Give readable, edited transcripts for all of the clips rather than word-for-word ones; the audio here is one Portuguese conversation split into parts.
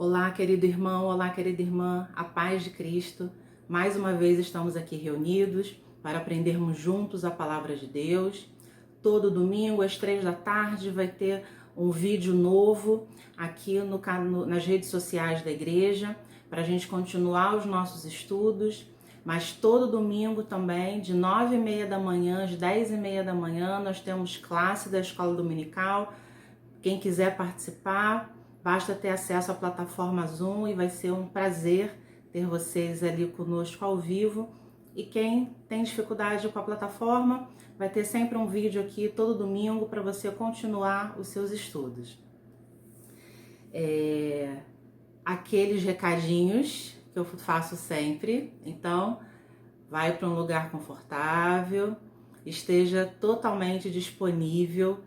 Olá, querido irmão, olá, querida irmã, a paz de Cristo. Mais uma vez estamos aqui reunidos para aprendermos juntos a palavra de Deus. Todo domingo, às 3 da tarde, vai ter um vídeo novo aqui nas redes sociais da igreja, para a gente continuar os nossos estudos. Mas todo domingo também, de 9h30 da manhã às 10h30 da manhã, nós temos classe da Escola Dominical. Quem quiser participar, basta ter acesso à plataforma Zoom e vai ser um prazer ter vocês ali conosco ao vivo. E quem tem dificuldade com a plataforma, vai ter sempre um vídeo aqui todo domingo para você continuar os seus estudos. Aqueles recadinhos que eu faço sempre. Então, vai para um lugar confortável, esteja totalmente disponível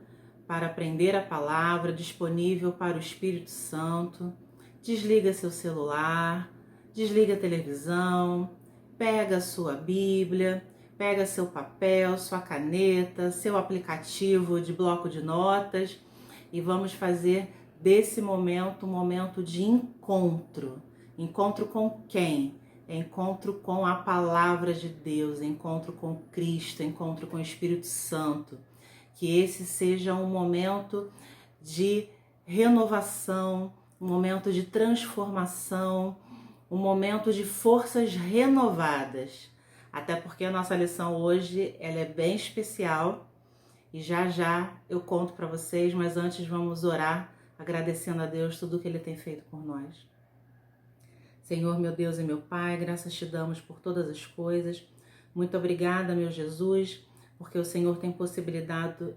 para aprender a palavra, disponível para o Espírito Santo. Desliga seu celular, desliga a televisão, pega a sua Bíblia, pega seu papel, sua caneta, seu aplicativo de bloco de notas e vamos fazer desse momento um momento de encontro. Encontro com quem? Encontro com a palavra de Deus, encontro com Cristo, encontro com o Espírito Santo. Que esse seja um momento de renovação, um momento de transformação, um momento de forças renovadas. Até porque a nossa lição hoje ela é bem especial e já eu conto para vocês, mas antes vamos orar agradecendo a Deus tudo o que Ele tem feito por nós. Senhor, meu Deus e meu Pai, graças te damos por todas as coisas. Muito obrigada, meu Jesus, porque o Senhor tem possibilitado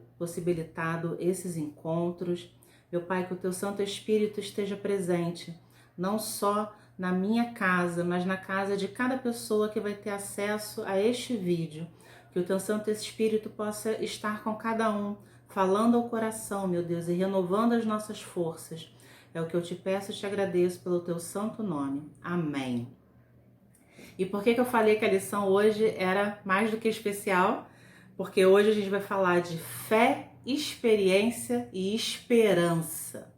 esses encontros. Meu Pai, que o Teu Santo Espírito esteja presente, não só na minha casa, mas na casa de cada pessoa que vai ter acesso a este vídeo. Que o Teu Santo Espírito possa estar com cada um, falando ao coração, meu Deus, e renovando as nossas forças. É o que eu te peço e te agradeço pelo Teu santo nome. Amém. E por que eu falei que a lição hoje era mais do que especial? Porque hoje a gente vai falar de fé, experiência e esperança.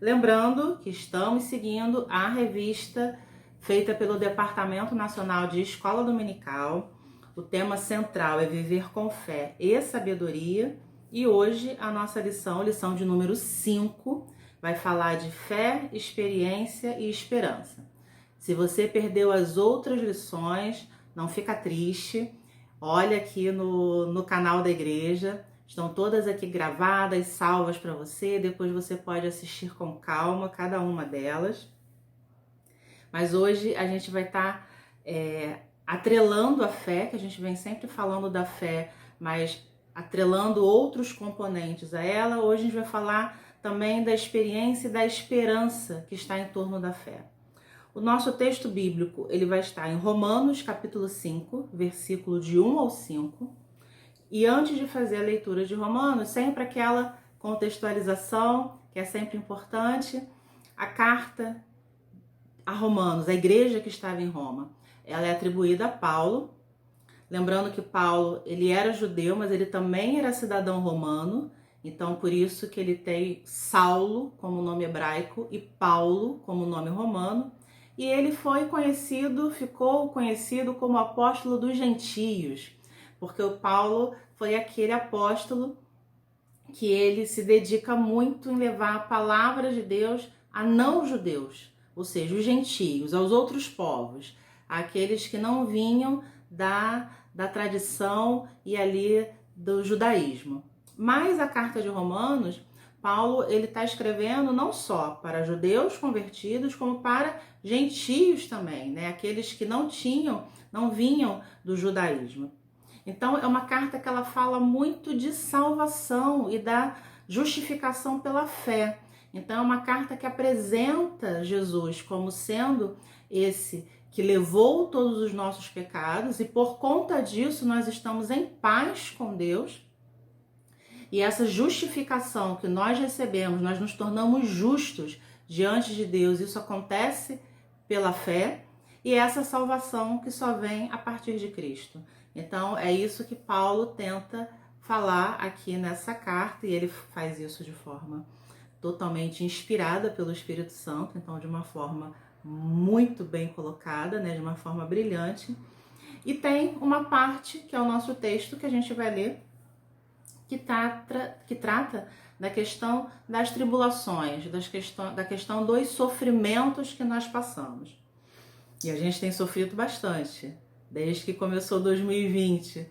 Lembrando que estamos seguindo a revista feita pelo Departamento Nacional de Escola Dominical. O tema central é viver com fé e sabedoria. E hoje a nossa lição de número 5, vai falar de fé, experiência e esperança. Se você perdeu as outras lições, não fica triste. Olha aqui no canal da igreja, estão todas aqui gravadas, salvas para você. Depois você pode assistir com calma cada uma delas. Mas hoje a gente vai estar atrelando a fé, que a gente vem sempre falando da fé, mas atrelando outros componentes a ela. Hoje a gente vai falar também da experiência e da esperança que está em torno da fé. O nosso texto bíblico ele vai estar em Romanos capítulo 5, versículo de 1 ao 5. E antes de fazer a leitura de Romanos, sempre aquela contextualização que é sempre importante, a carta a Romanos, a igreja que estava em Roma, ela é atribuída a Paulo. Lembrando que Paulo ele era judeu, mas ele também era cidadão romano. Então, por isso que ele tem Saulo como nome hebraico e Paulo como nome romano. E ele ficou conhecido como apóstolo dos gentios, porque o Paulo foi aquele apóstolo que ele se dedica muito em levar a palavra de Deus a não-judeus, ou seja, os gentios, aos outros povos, aqueles que não vinham da tradição e ali do judaísmo. Mas a carta de Romanos, Paulo ele está escrevendo não só para judeus convertidos, como para gentios também, né? Aqueles que não vinham do judaísmo. Então é uma carta que ela fala muito de salvação e da justificação pela fé. Então é uma carta que apresenta Jesus como sendo esse que levou todos os nossos pecados e por conta disso nós estamos em paz com Deus. E essa justificação que nós recebemos, nós nos tornamos justos diante de Deus. Isso acontece pela fé e essa salvação que só vem a partir de Cristo. Então é isso que Paulo tenta falar aqui nessa carta e ele faz isso de forma totalmente inspirada pelo Espírito Santo, então de uma forma muito bem colocada, né, de uma forma brilhante. E tem uma parte, que é o nosso texto, que a gente vai ler, que trata da questão das tribulações, da questão dos sofrimentos que nós passamos. E a gente tem sofrido bastante, desde que começou 2020.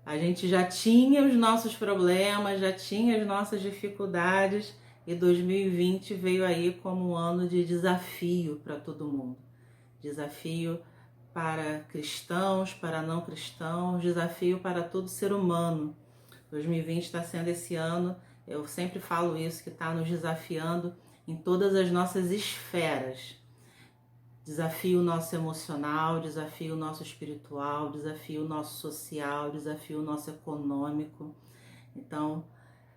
A gente já tinha os nossos problemas, já tinha as nossas dificuldades, e 2020 veio aí como um ano de desafio para todo mundo. Desafio para cristãos, para não cristãos, desafio para todo ser humano. 2020 está sendo esse ano, eu sempre falo isso, que está nos desafiando em todas as nossas esferas. Desafio nosso emocional, desafio nosso espiritual, desafio nosso social, desafio nosso econômico. Então,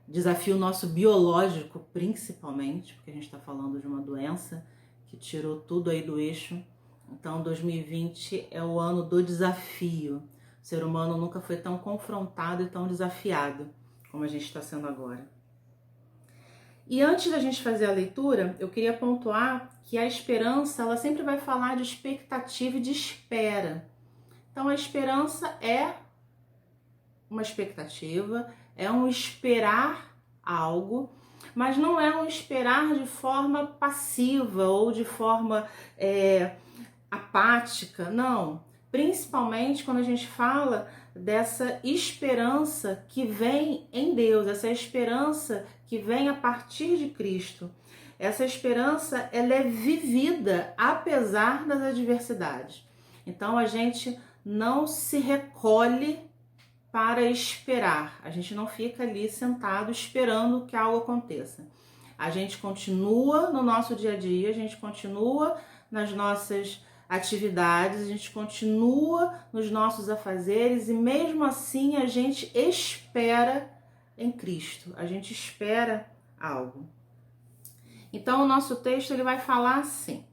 desafio nosso biológico, principalmente, porque a gente está falando de uma doença que tirou tudo aí do eixo. Então, 2020 é o ano do desafio. O ser humano nunca foi tão confrontado e tão desafiado como a gente está sendo agora. E antes da gente fazer a leitura, eu queria pontuar que a esperança, ela sempre vai falar de expectativa e de espera. Então, a esperança é uma expectativa, é um esperar algo, mas não é um esperar de forma passiva ou de forma apática, não. Principalmente quando a gente fala dessa esperança que vem em Deus, essa esperança que vem a partir de Cristo. Essa esperança, ela é vivida apesar das adversidades. Então a gente não se recolhe para esperar, a gente não fica ali sentado esperando que algo aconteça. A gente continua no nosso dia a dia, a gente continua nas nossas atividades, a gente continua nos nossos afazeres e mesmo assim a gente espera em Cristo, a gente espera algo. Então o nosso texto ele vai falar assim,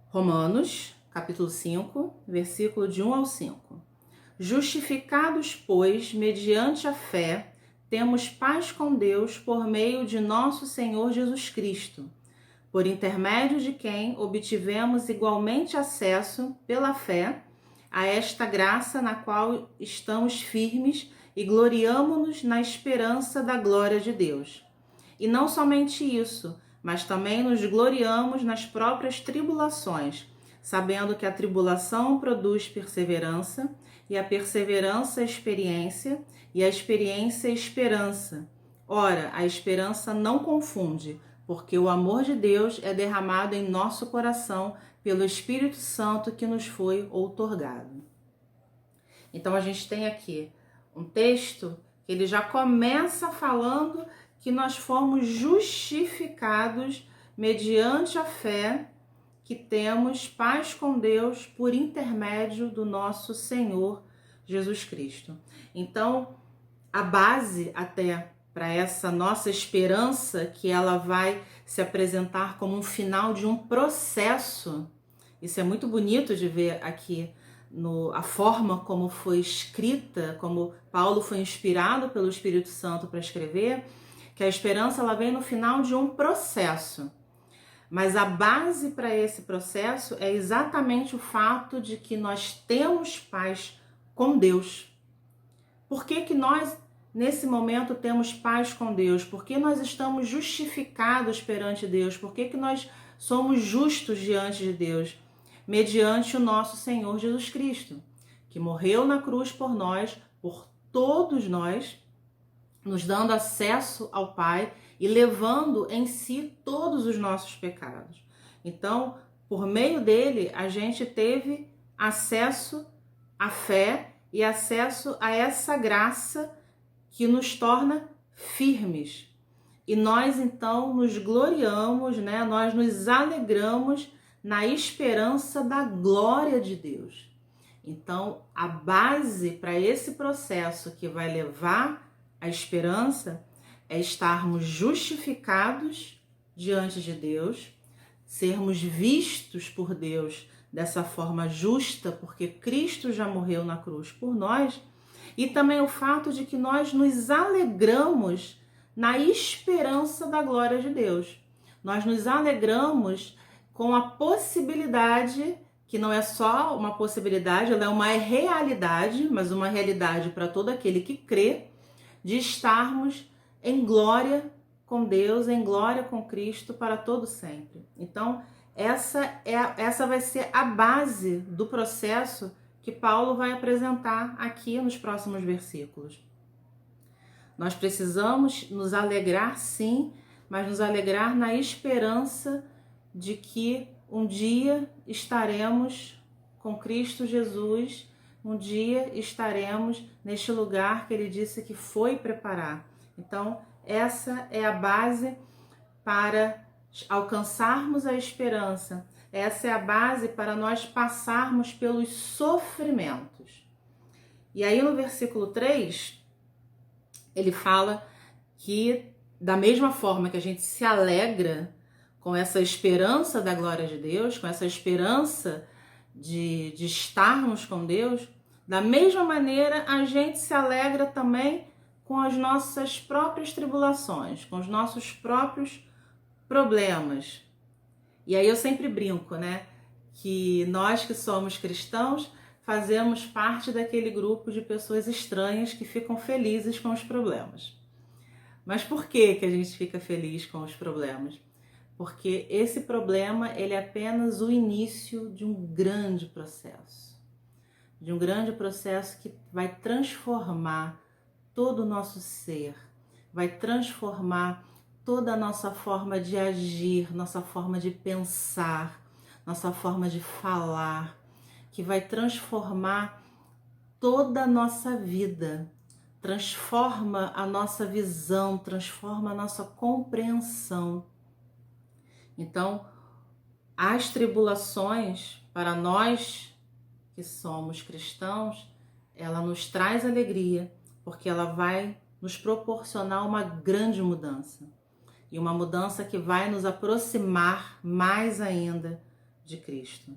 Romanos, capítulo 5, versículo de 1 ao 5. Justificados, pois, mediante a fé, temos paz com Deus por meio de nosso Senhor Jesus Cristo, por intermédio de quem obtivemos igualmente acesso, pela fé, a esta graça na qual estamos firmes e gloriamo-nos na esperança da glória de Deus. E não somente isso, mas também nos gloriamos nas próprias tribulações, sabendo que a tribulação produz perseverança, e a perseverança experiência, e a experiência esperança. Ora, a esperança não confunde, porque o amor de Deus é derramado em nosso coração pelo Espírito Santo que nos foi outorgado. Então a gente tem aqui um texto que ele já começa falando que nós fomos justificados mediante a fé, que temos paz com Deus por intermédio do nosso Senhor Jesus Cristo. Então, a base até para essa nossa esperança, que ela vai se apresentar como um final de um processo, isso é muito bonito de ver aqui, a forma como foi escrita, como Paulo foi inspirado pelo Espírito Santo para escrever, que a esperança ela vem no final de um processo. Mas a base para esse processo é exatamente o fato de que nós temos paz com Deus. Por que que nós, nesse momento, temos paz com Deus? Por que nós estamos justificados perante Deus? Por que que nós somos justos diante de Deus? Mediante o nosso Senhor Jesus Cristo, que morreu na cruz por nós, por todos nós, nos dando acesso ao Pai e levando em si todos os nossos pecados. Então, por meio dele, a gente teve acesso à fé e acesso a essa graça que nos torna firmes. E nós, então, nos gloriamos, né? Nós nos alegramos na esperança da glória de Deus. Então, a base para esse processo que vai levar à esperança é estarmos justificados diante de Deus, sermos vistos por Deus dessa forma justa, porque Cristo já morreu na cruz por nós, e também o fato de que nós nos alegramos na esperança da glória de Deus. Nós nos alegramos com a possibilidade, que não é só uma possibilidade, ela é uma realidade, mas uma realidade para todo aquele que crê, de estarmos em glória com Deus, em glória com Cristo para todo sempre. Então, essa vai ser a base do processo que Paulo vai apresentar aqui nos próximos versículos. Nós precisamos nos alegrar, sim, mas nos alegrar na esperança de que um dia estaremos com Cristo Jesus, um dia estaremos neste lugar que ele disse que foi preparar. Então, essa é a base para alcançarmos a esperança. Essa é a base para nós passarmos pelos sofrimentos. E aí no versículo 3, ele fala que da mesma forma que a gente se alegra com essa esperança da glória de Deus, com essa esperança de estarmos com Deus, da mesma maneira a gente se alegra também com as nossas próprias tribulações, com os nossos próprios problemas. E aí eu sempre brinco, né? Que nós que somos cristãos fazemos parte daquele grupo de pessoas estranhas que ficam felizes com os problemas. Mas por que a gente fica feliz com os problemas? Porque esse problema ele é apenas o início de um grande processo. De um grande processo que vai transformar todo o nosso ser, vai transformar toda a nossa forma de agir, nossa forma de pensar, nossa forma de falar, que vai transformar toda a nossa vida, transforma a nossa visão, transforma a nossa compreensão. Então, as tribulações, para nós que somos cristãos, ela nos traz alegria, porque ela vai nos proporcionar uma grande mudança. E uma mudança que vai nos aproximar mais ainda de Cristo.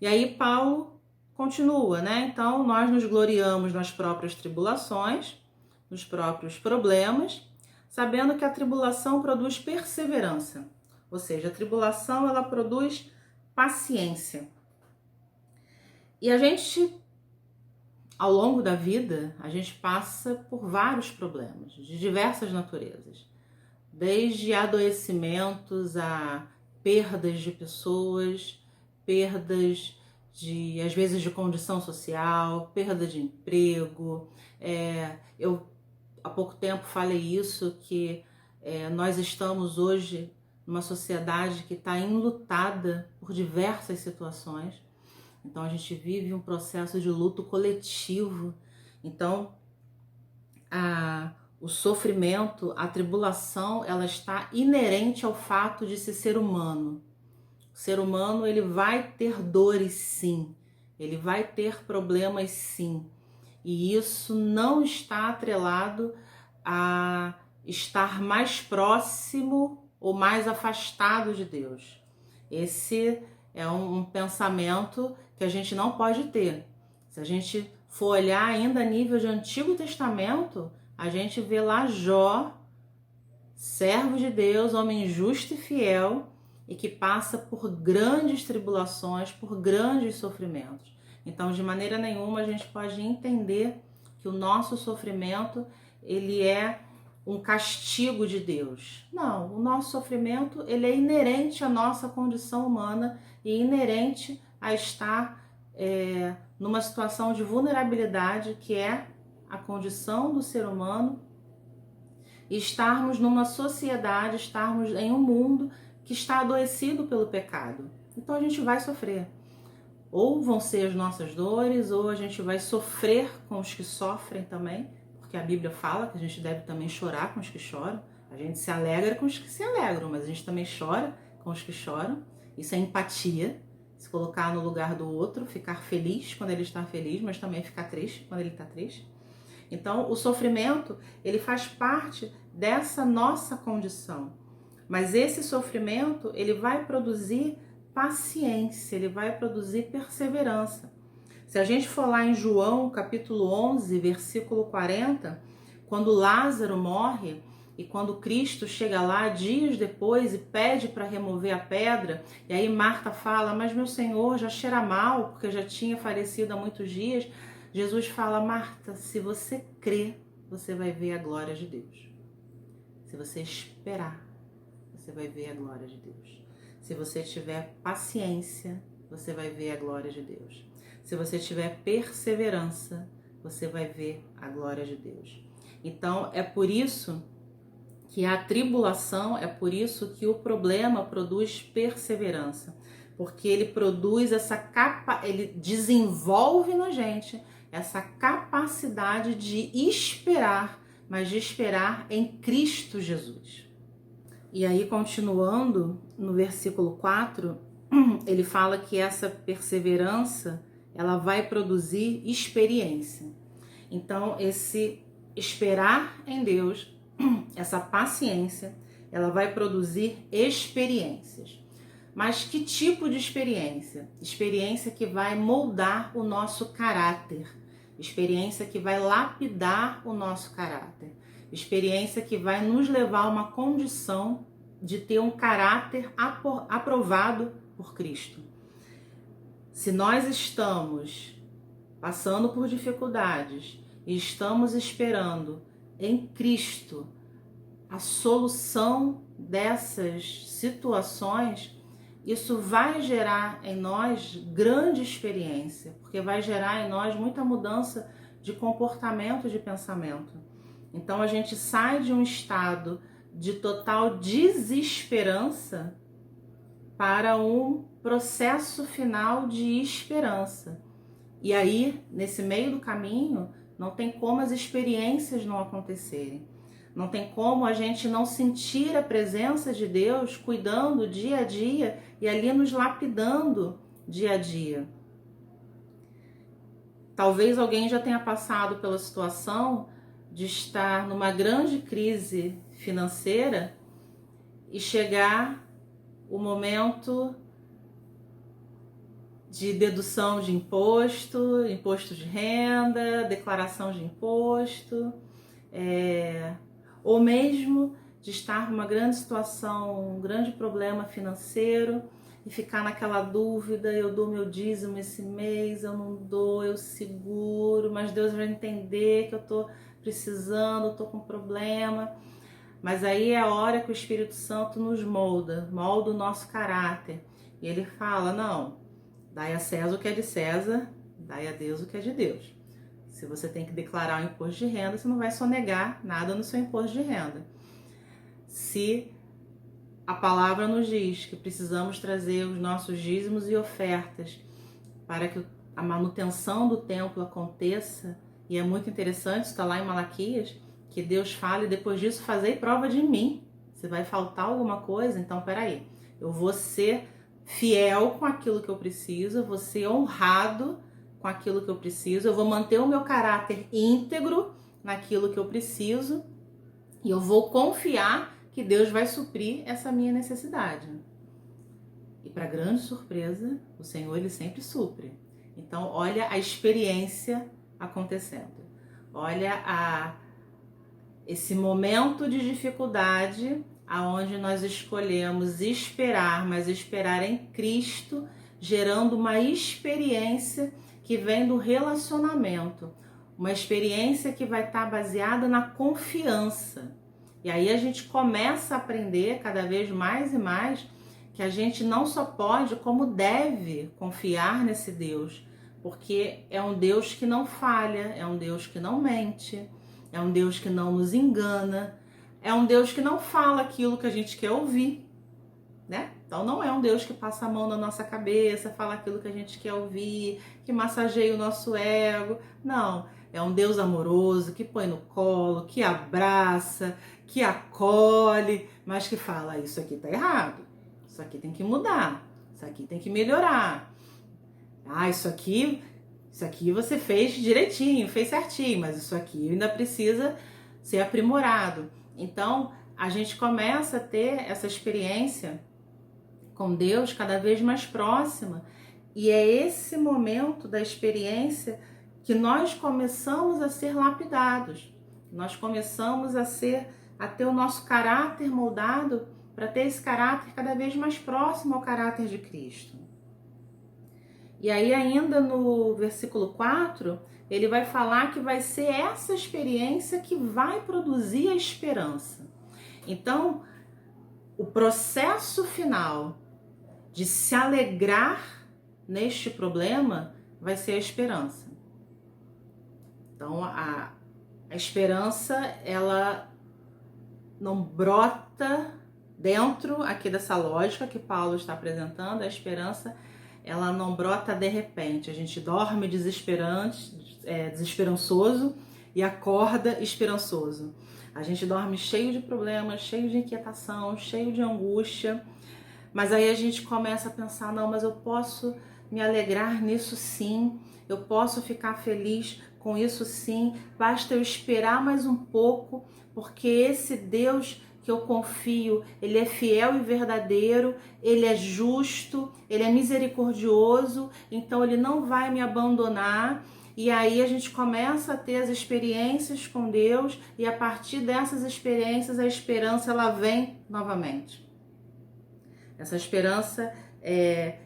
E aí Paulo continua, né? Então nós nos gloriamos nas próprias tribulações, nos próprios problemas, sabendo que a tribulação produz perseverança. Ou seja, a tribulação ela produz paciência. E a gente, ao longo da vida, a gente passa por vários problemas, de diversas naturezas. Desde adoecimentos a perdas de pessoas, perdas de, às vezes, de condição social, perda de emprego. Eu, há pouco tempo, falei isso, que nós estamos hoje numa sociedade que está enlutada por diversas situações. Então, a gente vive um processo de luto coletivo. Então, o sofrimento, a tribulação, ela está inerente ao fato de se ser humano. O ser humano, ele vai ter dores, sim. Ele vai ter problemas, sim. E isso não está atrelado a estar mais próximo ou mais afastado de Deus. Esse é um pensamento que a gente não pode ter. Se a gente for olhar ainda a nível de Antigo Testamento, a gente vê lá Jó, servo de Deus, homem justo e fiel, e que passa por grandes tribulações, por grandes sofrimentos. Então, de maneira nenhuma, a gente pode entender que o nosso sofrimento, ele é um castigo de Deus. Não, o nosso sofrimento, ele é inerente à nossa condição humana e inerente a estar numa situação de vulnerabilidade, que é a condição do ser humano, e estarmos numa sociedade, estarmos em um mundo que está adoecido pelo pecado. Então a gente vai sofrer. Ou vão ser as nossas dores, ou a gente vai sofrer com os que sofrem também, porque a Bíblia fala que a gente deve também chorar com os que choram. A gente se alegra com os que se alegram, mas a gente também chora com os que choram. Isso é empatia, se colocar no lugar do outro, ficar feliz quando ele está feliz, mas também ficar triste quando ele está triste. Então, o sofrimento, ele faz parte dessa nossa condição. Mas esse sofrimento, ele vai produzir paciência, ele vai produzir perseverança. Se a gente for lá em João, capítulo 11, versículo 40, quando Lázaro morre, E quando Cristo chega lá dias depois e pede para remover a pedra, e aí Marta fala, mas meu Senhor, já cheira mal, porque já tinha falecido há muitos dias. Jesus fala, Marta, se você crê, você vai ver a glória de Deus. Se você esperar, você vai ver a glória de Deus. Se você tiver paciência, você vai ver a glória de Deus. Se você tiver perseverança, você vai ver a glória de Deus. Então, é por isso que a tribulação, é por isso que o problema produz perseverança, porque ele produz ele desenvolve na gente essa capacidade de esperar, mas de esperar em Cristo Jesus. E aí, continuando no versículo 4, ele fala que essa perseverança, ela vai produzir experiência. Então, esse esperar em Deus, essa paciência, ela vai produzir experiências. Mas que tipo de experiência? Experiência que vai moldar o nosso caráter. Experiência que vai lapidar o nosso caráter. Experiência que vai nos levar a uma condição de ter um caráter aprovado por Cristo. Se nós estamos passando por dificuldades e estamos esperando em Cristo a solução dessas situações, isso vai gerar em nós grande experiência, porque vai gerar em nós muita mudança de comportamento, de pensamento. Então a gente sai de um estado de total desesperança para um processo final de esperança. E aí, nesse meio do caminho, não tem como as experiências não acontecerem. Não tem como a gente não sentir a presença de Deus cuidando dia a dia e ali nos lapidando dia a dia. Talvez alguém já tenha passado pela situação de estar numa grande crise financeira e chegar o momento de dedução de imposto, imposto de renda, declaração de imposto, ou mesmo de estar numa grande situação, um grande problema financeiro e ficar naquela dúvida, eu dou meu dízimo esse mês, eu não dou, eu seguro, mas Deus vai entender que eu tô precisando, eu tô com problema. Mas aí é a hora que o Espírito Santo nos molda o nosso caráter. E ele fala, não, dai a César o que é de César, dai a Deus o que é de Deus. Se você tem que declarar o imposto de renda, você não vai sonegar nada no seu imposto de renda. Se a palavra nos diz que precisamos trazer os nossos dízimos e ofertas para que a manutenção do templo aconteça, e é muito interessante, está lá em Malaquias, que Deus fala e depois disso fazei prova de mim. Se vai faltar alguma coisa, então peraí, eu vou ser fiel com aquilo que eu preciso, eu vou ser honrado com aquilo que eu preciso, eu vou manter o meu caráter íntegro naquilo que eu preciso e eu vou confiar que Deus vai suprir essa minha necessidade. E para grande surpresa, o Senhor ele sempre supre. Então olha a experiência acontecendo. Olha esse momento de dificuldade aonde nós escolhemos esperar, mas esperar em Cristo, gerando uma experiência que vem do relacionamento, uma experiência que vai estar baseada na confiança. E aí a gente começa a aprender cada vez mais e mais que a gente não só pode, como deve confiar nesse Deus, porque é um Deus que não falha, é um Deus que não mente, é um Deus que não nos engana, é um Deus que não fala aquilo que a gente quer ouvir, né? Então não é um Deus que passa a mão na nossa cabeça, fala aquilo que a gente quer ouvir, que massageia o nosso ego. Não, é um Deus amoroso, que põe no colo, que abraça, que acolhe, mas que fala, isso aqui tá errado, isso aqui tem que mudar, isso aqui tem que melhorar. Ah, isso aqui você fez direitinho, fez certinho, mas isso aqui ainda precisa ser aprimorado. Então, a gente começa a ter essa experiência com Deus cada vez mais próxima. E é esse momento da experiência que nós começamos a ser lapidados. Nós começamos a ser a ter o nosso caráter moldado, para ter esse caráter cada vez mais próximo ao caráter de Cristo. E aí ainda no versículo 4, ele vai falar que vai ser essa experiência que vai produzir a esperança. Então, o processo final de se alegrar neste problema vai ser a esperança. Então, a esperança, ela não brota dentro aqui dessa lógica que Paulo está apresentando. A esperança, ela não brota de repente. A gente dorme desesperançoso e acorda esperançoso. A gente dorme cheio de problemas, cheio de inquietação, cheio de angústia. Mas aí a gente começa a pensar, não, mas eu posso me alegrar nisso sim, eu posso ficar feliz com isso sim, basta eu esperar mais um pouco, porque esse Deus que eu confio, ele é fiel e verdadeiro, ele é justo, ele é misericordioso, então ele não vai me abandonar. E aí a gente começa a ter as experiências com Deus, e a partir dessas experiências a esperança ela vem novamente. Essa esperança,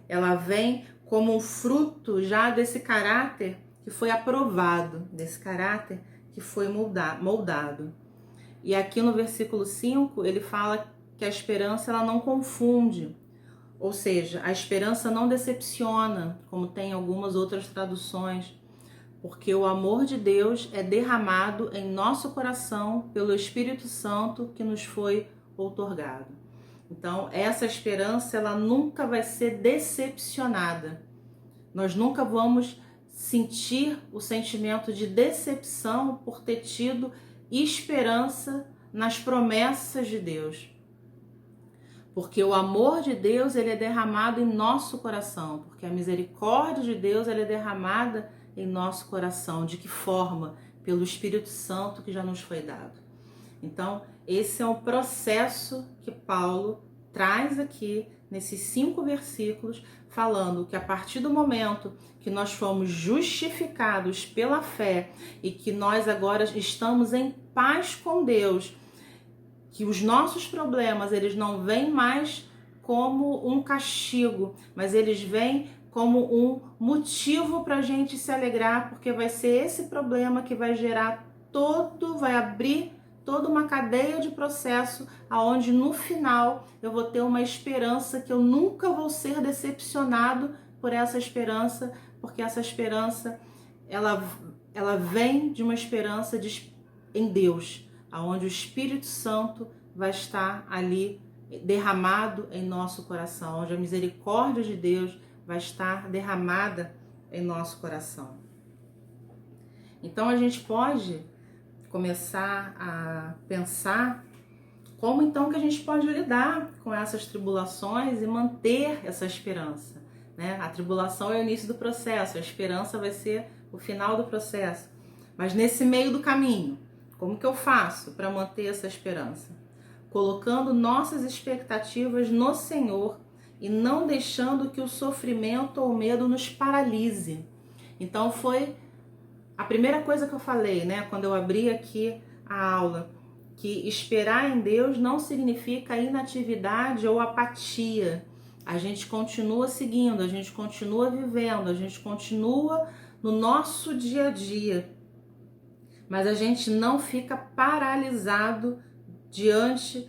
ela vem como um fruto já desse caráter que foi aprovado, desse caráter que foi moldado. E aqui no versículo 5, ele fala que a esperança ela não confunde, ou seja, a esperança não decepciona, como tem algumas outras traduções, porque o amor de Deus é derramado em nosso coração pelo Espírito Santo que nos foi outorgado. Então, essa esperança, ela nunca vai ser decepcionada. Nós nunca vamos sentir o sentimento de decepção por ter tido esperança nas promessas de Deus. Porque o amor de Deus, ele é derramado em nosso coração. Porque a misericórdia de Deus, ela é derramada em nosso coração. De que forma? Pelo Espírito Santo que já nos foi dado. Então, esse é um processo que Paulo traz aqui nesses 5 versículos, falando que a partir do momento que nós fomos justificados pela fé e que nós agora estamos em paz com Deus, que os nossos problemas, eles não vêm mais como um castigo, mas eles vêm como um motivo para a gente se alegrar, porque vai ser esse problema que vai vai abrir toda uma cadeia de processo, aonde no final eu vou ter uma esperança que eu nunca vou ser decepcionado por essa esperança, porque essa esperança ela vem de uma esperança em Deus, aonde o Espírito Santo vai estar ali derramado em nosso coração, onde a misericórdia de Deus vai estar derramada em nosso coração. Então a gente pode começar a pensar como então que a gente pode lidar com essas tribulações e manter essa esperança, né? A tribulação é o início do processo, a esperança vai ser o final do processo. Mas nesse meio do caminho, como que eu faço para manter essa esperança? Colocando nossas expectativas no Senhor e não deixando que o sofrimento ou o medo nos paralise. Então foi a primeira coisa que eu falei, né, quando eu abri aqui a aula, que esperar em Deus não significa inatividade ou apatia. A gente continua seguindo, a gente continua vivendo, a gente continua no nosso dia a dia. Mas a gente não fica paralisado diante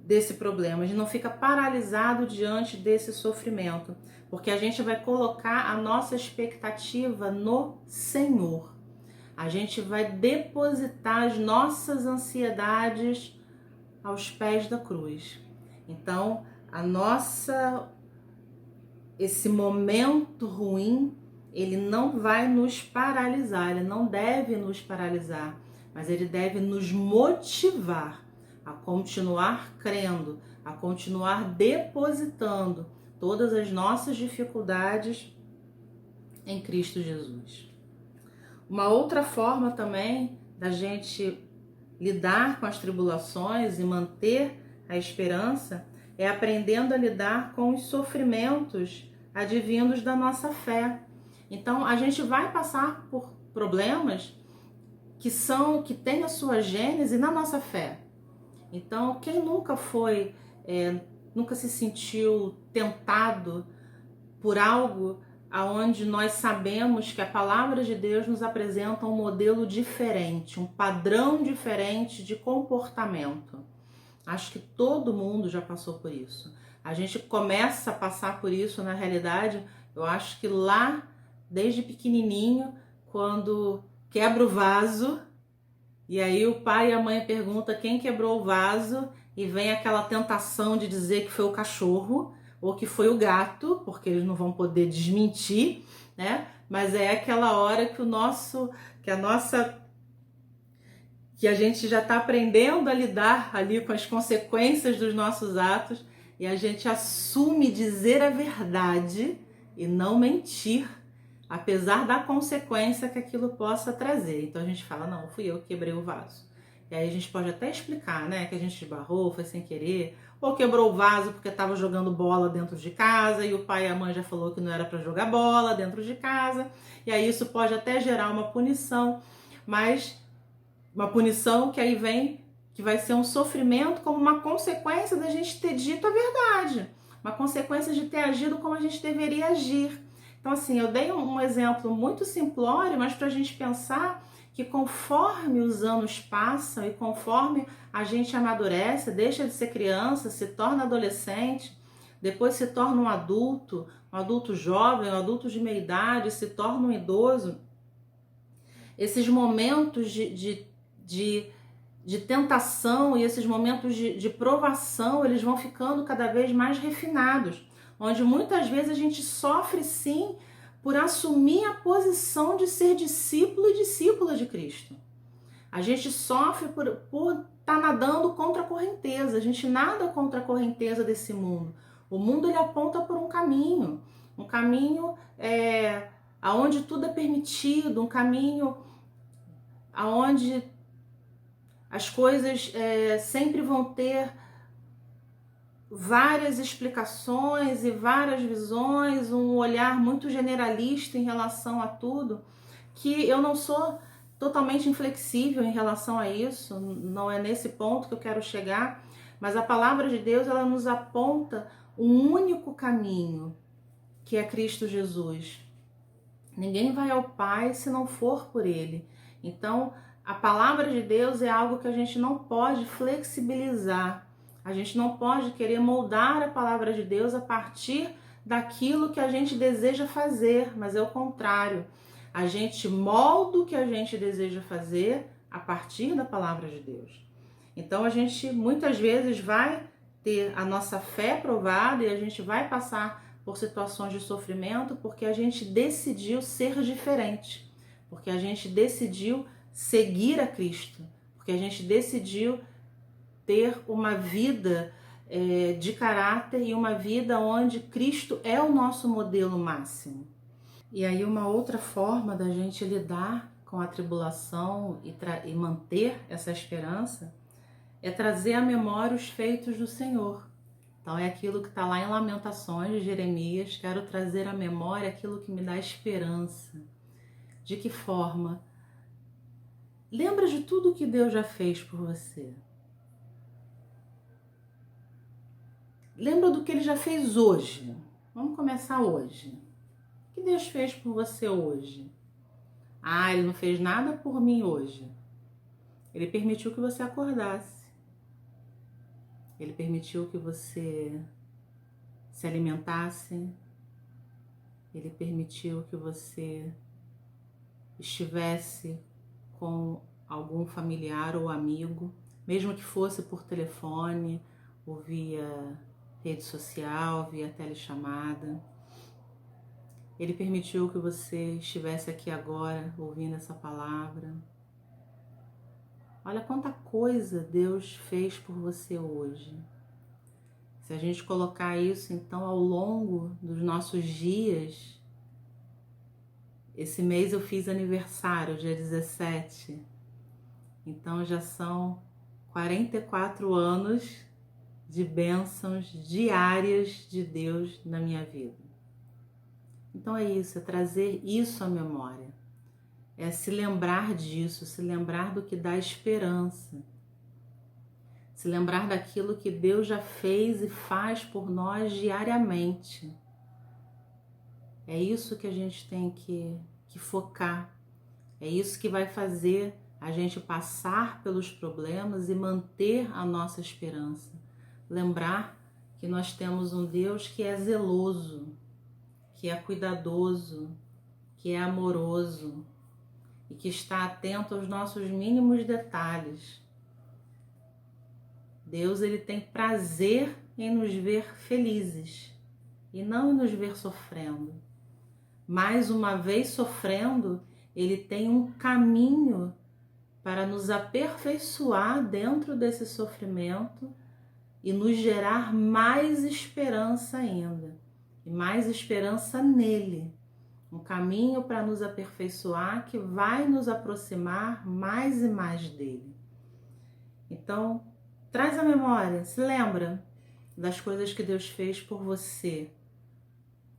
desse problema, a gente não fica paralisado diante desse sofrimento, porque a gente vai colocar a nossa expectativa no Senhor. A gente vai depositar as nossas ansiedades aos pés da cruz. Então, esse momento ruim, ele não vai nos paralisar, ele não deve nos paralisar, mas ele deve nos motivar a continuar crendo, a continuar depositando todas as nossas dificuldades em Cristo Jesus. Uma outra forma também da gente lidar com as tribulações e manter a esperança é aprendendo a lidar com os sofrimentos advindos da nossa fé. Então, a gente vai passar por problemas que têm a sua gênese na nossa fé. Então, quem nunca foi, nunca se sentiu tentado por algo aonde nós sabemos que a palavra de Deus nos apresenta um modelo diferente, um padrão diferente de comportamento? Acho que todo mundo já passou por isso. A gente começa a passar por isso, na realidade, eu acho que lá, desde pequenininho, quando quebra o vaso, e aí o pai e a mãe perguntam quem quebrou o vaso, e vem aquela tentação de dizer que foi o cachorro ou que foi o gato, porque eles não vão poder desmentir, né? Mas é aquela hora que que a gente já está aprendendo a lidar ali com as consequências dos nossos atos, e a gente assume dizer a verdade e não mentir, apesar da consequência que aquilo possa trazer. Então a gente fala, não, fui eu que quebrei o vaso. E aí a gente pode até explicar, né, que a gente esbarrou, foi sem querer, ou quebrou o vaso porque estava jogando bola dentro de casa e o pai e a mãe já falou que não era para jogar bola dentro de casa. E aí isso pode até gerar uma punição, mas uma punição que aí vem, que vai ser um sofrimento como uma consequência da gente ter dito a verdade, uma consequência de ter agido como a gente deveria agir. Então, assim, eu dei um exemplo muito simplório, mas para a gente pensar que conforme os anos passam e conforme a gente amadurece, deixa de ser criança, se torna adolescente, depois se torna um adulto jovem, um adulto de meia idade, se torna um idoso, esses momentos de tentação e esses momentos de provação, eles vão ficando cada vez mais refinados, onde muitas vezes a gente sofre sim por assumir a posição de ser discípulo e discípula de Cristo. A gente sofre por estar nadando contra a correnteza, a gente nada contra a correnteza desse mundo. O mundo ele aponta por um caminho aonde tudo é permitido, um caminho aonde as coisas sempre vão ter várias explicações e várias visões, um olhar muito generalista em relação a tudo, que eu não sou totalmente inflexível em relação a isso, não é nesse ponto que eu quero chegar, mas a palavra de Deus ela nos aponta um único caminho, que é Cristo Jesus. Ninguém vai ao Pai se não for por Ele. Então, a palavra de Deus é algo que a gente não pode flexibilizar. A gente não pode querer moldar a palavra de Deus a partir daquilo que a gente deseja fazer, mas é o contrário. A gente molda o que a gente deseja fazer a partir da palavra de Deus. Então, a gente muitas vezes vai ter a nossa fé provada e a gente vai passar por situações de sofrimento porque a gente decidiu ser diferente, porque a gente decidiu seguir a Cristo, porque a gente decidiu ter uma vida de caráter e uma vida onde Cristo é o nosso modelo máximo. E aí uma outra forma da gente lidar com a tribulação e manter essa esperança é trazer à memória os feitos do Senhor. Então é aquilo que está lá em Lamentações de Jeremias, quero trazer à memória aquilo que me dá esperança. De que forma? Lembra de tudo que Deus já fez por você. Lembra do que Ele já fez hoje. Vamos começar hoje. O que Deus fez por você hoje? Ah, Ele não fez nada por mim hoje. Ele permitiu que você acordasse. Ele permitiu que você se alimentasse. Ele permitiu que você estivesse com algum familiar ou amigo, mesmo que fosse por telefone, ou via rede social, via telechamada. Ele permitiu que você estivesse aqui agora ouvindo essa palavra. Olha quanta coisa Deus fez por você hoje. Se a gente colocar isso então ao longo dos nossos dias, esse mês eu fiz aniversário, dia 17, então já são 44 anos de bênçãos diárias de Deus na minha vida. Então é isso, é trazer isso à memória, é se lembrar disso, se lembrar do que dá esperança. se lembrar daquilo que Deus já fez e faz por nós diariamente. É isso que a gente tem que focar. É isso que vai fazer a gente passar pelos problemas e manter a nossa esperança. Lembrar que nós temos um Deus que é zeloso, que é cuidadoso, que é amoroso e que está atento aos nossos mínimos detalhes. Deus, ele tem prazer em nos ver felizes e não em nos ver sofrendo. Mais uma vez sofrendo, ele tem um caminho para nos aperfeiçoar dentro desse sofrimento e nos gerar mais esperança ainda, e mais esperança nele. Um caminho para nos aperfeiçoar que vai nos aproximar mais e mais dele. Então, traz a memória, se lembra das coisas que Deus fez por você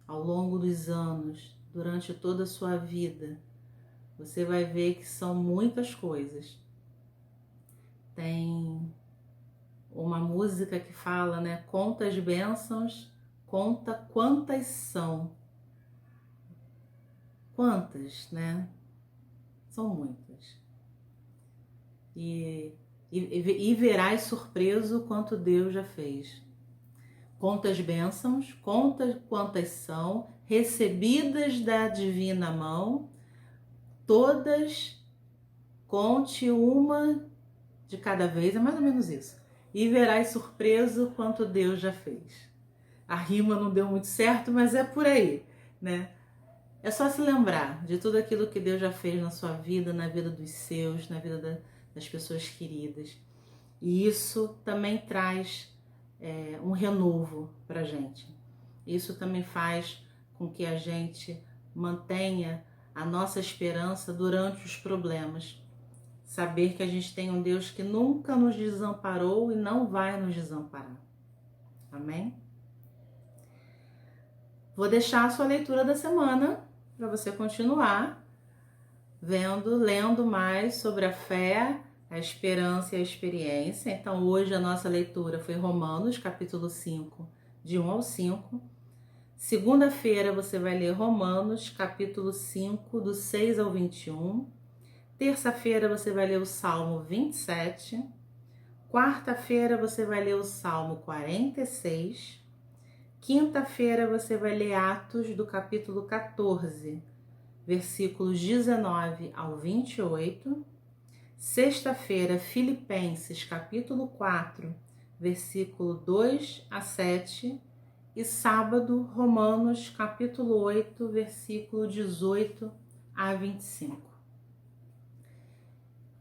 ao longo dos anos, durante toda a sua vida. Você vai ver que são muitas coisas. Tem uma música que fala, né? Conta as bênçãos, conta quantas são. Quantas, né? São muitas. E verás surpreso quanto Deus já fez. Conta as bênçãos, conta quantas são, recebidas da divina mão, todas, conte uma de cada vez, é mais ou menos isso. E verás surpreso quanto Deus já fez. A rima não deu muito certo, mas é por aí, né? É só se lembrar de tudo aquilo que Deus já fez na sua vida, na vida dos seus, na vida das pessoas queridas. E isso também traz um renovo pra gente. Isso também faz com que a gente mantenha a nossa esperança durante os problemas. Saber que a gente tem um Deus que nunca nos desamparou e não vai nos desamparar. Amém? Vou deixar a sua leitura da semana para você continuar lendo mais sobre a fé, a esperança e a experiência. Então hoje a nossa leitura foi Romanos, capítulo 5, de 1 ao 5. Segunda-feira você vai ler Romanos, capítulo 5, do 6 ao 21. Terça-feira você vai ler o Salmo 27. Quarta-feira você vai ler o Salmo 46. Quinta-feira você vai ler Atos do capítulo 14, versículos 19 ao 28. Sexta-feira, Filipenses, capítulo 4, versículo 2 a 7. E sábado, Romanos, capítulo 8, versículo 18 a 25.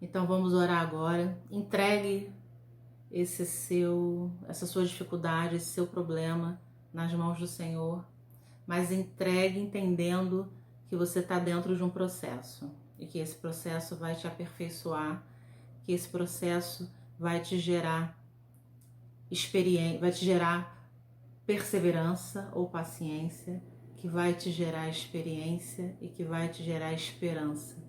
Então vamos orar agora. Entregue essa sua dificuldade, esse seu problema nas mãos do Senhor, mas entregue entendendo que você está dentro de um processo e que esse processo vai te aperfeiçoar, que esse processo vai te gerar experiência, vai te gerar perseverança ou paciência, que vai te gerar experiência e que vai te gerar esperança.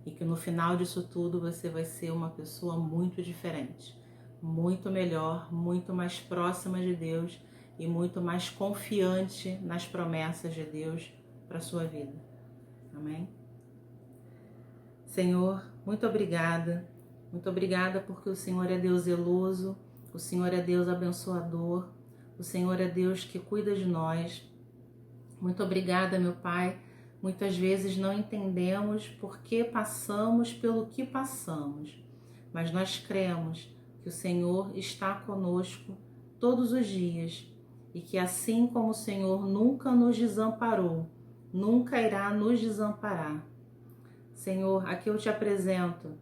E que no final disso tudo você vai ser uma pessoa muito diferente, muito melhor, muito mais próxima de Deus e muito mais confiante nas promessas de Deus para a sua vida. Amém? Senhor, muito obrigada porque o Senhor é Deus zeloso, o Senhor é Deus abençoador, o Senhor é Deus que cuida de nós. Muito obrigada, meu Pai. Muitas vezes não entendemos por que passamos pelo que passamos, mas nós cremos que o Senhor está conosco todos os dias e que assim como o Senhor nunca nos desamparou, nunca irá nos desamparar. Senhor, aqui eu te apresento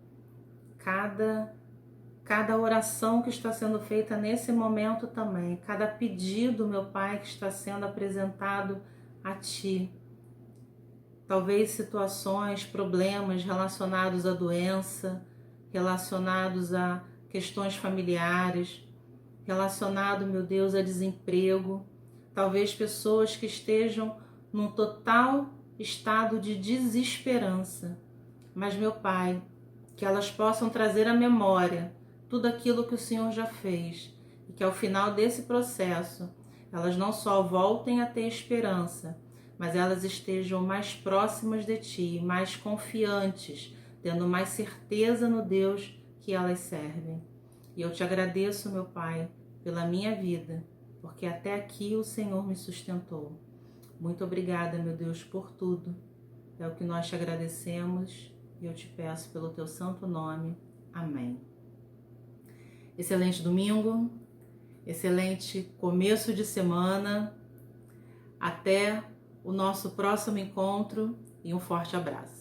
cada oração que está sendo feita nesse momento também, cada pedido, meu Pai, que está sendo apresentado a Ti. Talvez situações, problemas relacionados à doença, relacionados a questões familiares, relacionado, meu Deus, a desemprego. Talvez pessoas que estejam num total estado de desesperança. Mas, meu Pai, que elas possam trazer à memória tudo aquilo que o Senhor já fez e que ao final desse processo elas não só voltem a ter esperança, mas elas estejam mais próximas de Ti, mais confiantes, tendo mais certeza no Deus que elas servem. E eu te agradeço, meu Pai, pela minha vida, porque até aqui o Senhor me sustentou. Muito obrigada, meu Deus, por tudo. É o que nós te agradecemos e eu te peço pelo teu santo nome. Amém. Excelente domingo, excelente começo de semana. Até o nosso próximo encontro e um forte abraço.